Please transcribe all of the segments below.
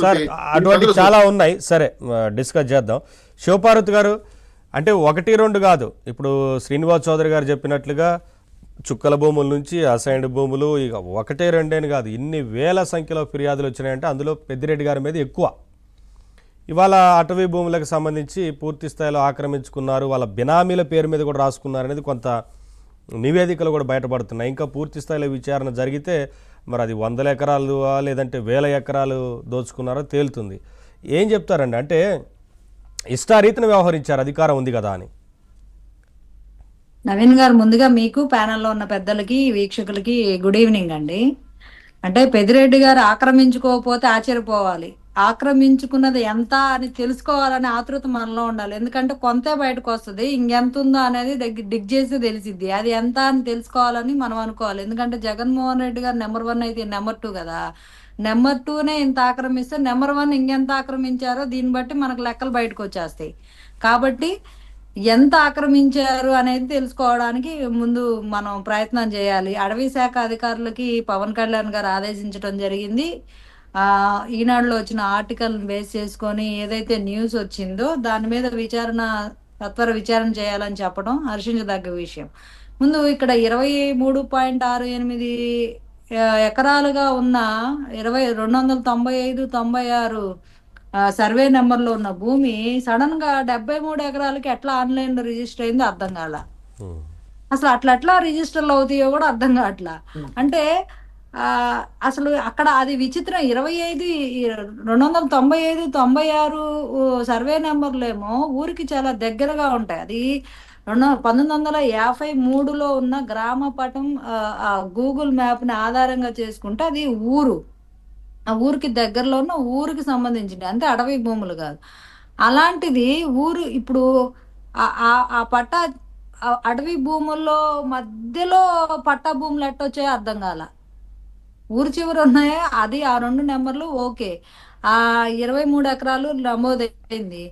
Sir అటువంటి చాలా ఉన్నాయి. సరే, డిస్కస్ చేద్దాం. శివపార్వతి గారు, అంటే ఒకటి రెండు కాదు, ఇప్పుడు శ్రీనివాస్ చౌదరి గారు చెప్పినట్లుగా చుక్కల భూముల నుంచి అసైన్డ్ భూములు ఇక ఒకటే రెండేని కాదు, ఇన్ని వేల సంఖ్యలో ఫిర్యాదులు వచ్చినాయంటే అందులో పెద్దిరెడ్డి గారి మీద ఎక్కువ. ఇవాళ అటవీ భూములకు సంబంధించి పూర్తి స్థాయిలో ఆక్రమించుకున్నారు, వాళ్ళ బినామీల పేరు మీద కూడా రాసుకున్నారు అనేది కొంత నివేదికలు కూడా బయటపడుతున్నాయి. ఇంకా పూర్తి స్థాయిలో విచారణ జరిగితే మరి అది 100 ఎకరాలు లేదంటే 1000 ఎకరాలు దోచుకున్నారో తేలుతుంది. ఏం చెప్తారండి? అంటే ఇష్టారీతిని వ్యవహరించారు, అధికారం ఉంది కదా అని. నవీన్ గారు, ముందుగా మీకు ప్యానెల్లో ఉన్న పెద్దలకి వీక్షకులకి గుడ్ ఈవినింగ్ అండి. అంటే పెద్దిరెడ్డి గారు ఆక్రమించుకోకపోతే ఆశ్చర్యపోవాలి, ఆక్రమించుకున్నది ఎంత అని తెలుసుకోవాలనే ఆతృత మనలో ఉండాలి. ఎందుకంటే కొంతే బయటకు వస్తుంది, ఇంకెంత ఉందో అనేది డిగ్ చేసి తెలిసిద్ది. అది ఎంత అని తెలుసుకోవాలని మనం అనుకోవాలి. ఎందుకంటే జగన్మోహన్ రెడ్డి గారు నెంబర్ 1 అయితే నెంబర్ 2 కదా. నెంబర్ 2నే ఇంత ఆక్రమిస్తే నెంబర్ 1 ఇంకెంత ఆక్రమించారో దీన్ని బట్టి మనకు లెక్కలు బయటకు వచ్చేస్తాయి. కాబట్టి ఎంత ఆక్రమించారు అనేది తెలుసుకోవడానికి ముందు మనం ప్రయత్నం చేయాలి. అటవీ శాఖ అధికారులకి పవన్ కళ్యాణ్ గారు ఆదేశించడం జరిగింది. ఈనాడులో వచ్చిన ఆర్టికల్ బేస్ చేసుకొని ఏదైతే న్యూస్ వచ్చిందో దాని మీద సత్వర విచారణ చేయాలని చెప్పడం హర్షించదగ్గ విషయం. ముందు ఇక్కడ 23.68 ఎకరాలుగా ఉన్న 295-96 సర్వే నెంబర్లో ఉన్న భూమి సడన్ గా 73 ఎకరాలకి ఎట్లా ఆన్లైన్ లో రిజిస్టర్ అయిందో అర్థం కాల. అసలు అట్లా రిజిస్టర్లు అవుతాయో కూడా అర్థం కావట్లా. అంటే అసలు అక్కడ అది విచిత్రం. 295-96 సర్వే నెంబర్లేమో ఊరికి చాలా దగ్గరగా ఉంటాయి. అది 1953లో ఉన్న గ్రామ పటం గూగుల్ మ్యాప్ ని ఆధారంగా చేసుకుంటే అది ఊరు, ఆ ఊరికి దగ్గరలో ఉన్న ఊరికి సంబంధించింది, అంటే అటవీ భూములు కాదు. అలాంటిది ఊరు ఇప్పుడు ఆ పట్టా అటవీ భూముల్లో మధ్యలో పట్టా భూములు ఎట్టొచ్చాయో అర్థం కాల. ఊరు చివరి ఉన్నాయో అది ఆ 2 నెంబర్లు ఓకే, ఆ 23 ఎకరాలు నమోదైంది.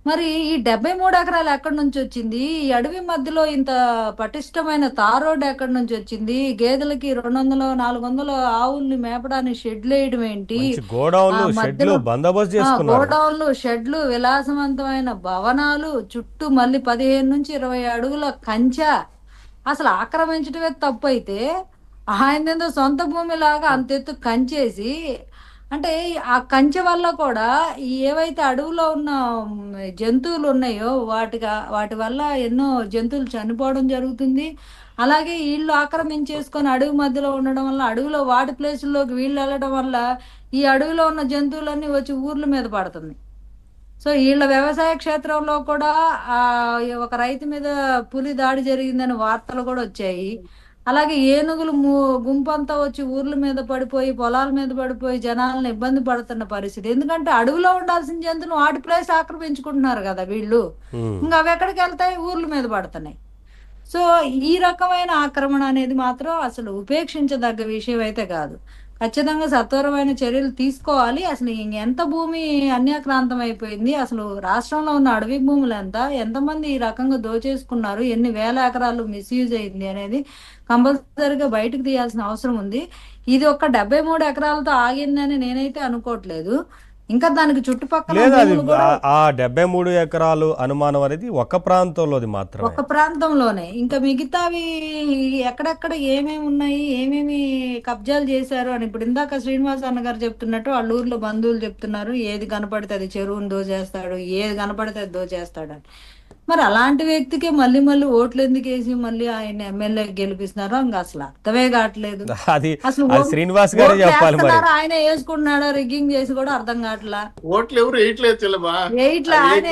మరి ఈ 73 ఎకరాలు ఎక్కడి నుంచి వచ్చింది? ఈ అడవి మధ్యలో ఇంత పటిష్టమైన తార్ రోడ్డు ఎక్కడి నుంచి వచ్చింది? గేదెలకి 200-400 ఆవుల్ని మేపడానికి షెడ్లు వేయడం ఏంటి? గోడౌన్లు, షెడ్లు, విలాసవంతమైన భవనాలు, చుట్టూ మళ్ళీ 15-20 అడుగుల కంచె. అసలు ఆక్రమించడమే తప్పు అయితే ఆయనేందో సొంత భూమి లాగా అంతెత్తు కంచేసి, అంటే ఆ కంచె వల్ల కూడా ఏవైతే అడవులో ఉన్న జంతువులు ఉన్నాయో వాటి వల్ల ఎన్నో జంతువులు చనిపోవడం జరుగుతుంది. అలాగే వీళ్ళు ఆక్రమించేసుకొని అడవి మధ్యలో ఉండడం వల్ల, అడవిలో వాటి ప్లేసుల్లోకి వీళ్ళు వెళ్ళడం వల్ల ఈ అడవిలో ఉన్న జంతువులన్నీ వచ్చి ఊర్ల మీద పడుతుంది. సో వీళ్ళ వ్యవసాయ క్షేత్రంలో కూడా ఒక రైతు మీద పులి దాడి జరిగిందని వార్తలు కూడా వచ్చాయి. అలాగే ఏనుగులు గుంపంతా వచ్చి ఊర్ల మీద పడిపోయి, పొలాల మీద పడిపోయి జనాలను ఇబ్బంది పడుతున్న పరిస్థితి. ఎందుకంటే అడవిలో ఉండాల్సిన జంతువులు వాటి ప్లేస్ ఆక్రమించుకుంటున్నారు కదా వీళ్ళు. ఇంకా అవి ఎక్కడికి వెళ్తాయి? ఊర్ల మీద పడుతున్నాయి. సో ఈ రకమైన ఆక్రమణ అనేది మాత్రం అసలు ఉపేక్షించదగ్గ విషయం అయితే కాదు. ఖచ్చితంగా సత్వరమైన చర్యలు తీసుకోవాలి. అసలు ఎంత భూమి అన్యాక్రాంతం అయిపోయింది, అసలు రాష్ట్రంలో ఉన్న అడవి భూములు ఎంతమంది ఈ రకంగా దోచేసుకున్నారు, ఎన్ని వేల ఎకరాలు మిస్యూజ్ అయింది అనేది కంపల్సరీగా బయటకు తీయాల్సిన అవసరం ఉంది. ఇది ఒక్క 73 ఎకరాలతో ఆగిందని నేనైతే అనుకోవట్లేదు. ఇంకా దానికి చుట్టుపక్కల 73 ఎకరాలు అనుమానం అనేది ఒక ప్రాంతంలోది మాత్రం, ఒక ప్రాంతంలోనే. ఇంకా మిగతావి ఎక్కడెక్కడ ఏమేమి ఉన్నాయి, ఏమేమి కబ్జాలు చేశారు అని ఇప్పుడు ఇందాక శ్రీనివాస్ అన్న గారు చెప్తున్నట్టు వాళ్ళ ఊర్లో బంధువులు చెప్తున్నారు, ఏది కనపడితే అది చెరువును దోచేస్తాడు, ఏది కనపడితే అది దోచేస్తాడు అని. మరి అలాంటి వ్యక్తికి మళ్ళీ ఓట్లు ఎందుకు వేసి మళ్ళీ ఆయన ఎమ్మెల్యే గెలిపిస్తున్నారో ఇంకా అసలు అర్థమే కావట్లేదు. అసలు శ్రీనివాస్ గారు చెప్పాలి, ఆయన వేసుకుంటున్నాడో రిగ్గింగ్ చేసి కూడా అర్థం కావట్లా. ఓట్లు ఎవరు వేయట్లేదు, ఆయన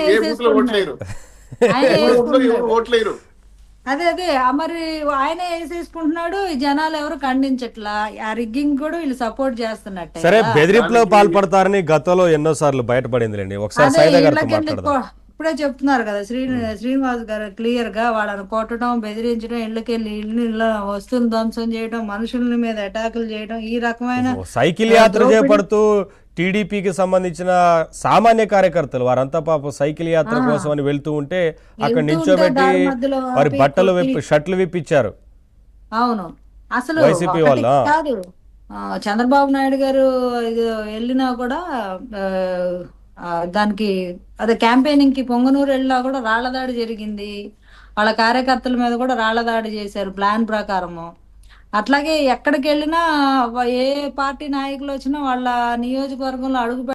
ఓట్లేరు. అదే మరి ఆయన వేసేసుకుంటున్నాడు, జనాలు ఎవరు ఖండించట్లా. ఆ రిగ్గింగ్ కూడా వీళ్ళు సపోర్ట్ చేస్తున్నట్టు. సరే, బెదిరింపులో పాల్పడతారని గతంలో ఎన్నోసార్లు బయటపడింది. ఒకసారి ఇప్పుడే చెప్తున్నారు కదా శ్రీనివాస్ గారు క్లియర్ గా, వాళ్ళని కొట్టడం, బెదిరించడం, ఇళ్ళకెళ్ళి ఇళ్ళ వస్తువులు ధ్వంసం చేయడం, మనుషుల మీద అటాకులు చేయడం, ఈ రకమైన సైకిల్ యాత్ర చేపడుతూ టీడీపీకి సంబంధించిన సామాన్య కార్యకర్తలు వారంతా పాపం సైకిల్ యాత్ర కోసం అని వెళ్తూ ఉంటే అక్కడ నిల్చోబెట్టి వారి బట్టలు షర్ట్లు విప్పించారు. అవును, అసలు వైసీపీ వాళ్ళు కాదు చంద్రబాబు నాయుడు గారు ఇది వెళ్ళినా కూడా ఆ, దానికి అదే క్యాంపెయినింగ్ కి పొంగనూరు వెళ్ళినా కూడా రాళ్లదాడి జరిగింది. వాళ్ళ కార్యకర్తల మీద కూడా రాళ్లదాడి చేశారు ప్లాన్ ప్రకారము. అట్లాగే ఎక్కడికి వెళ్ళినా ఏ పార్టీ నాయకులు వచ్చినా వాళ్ళ నియోజకవర్గంలో అడుగు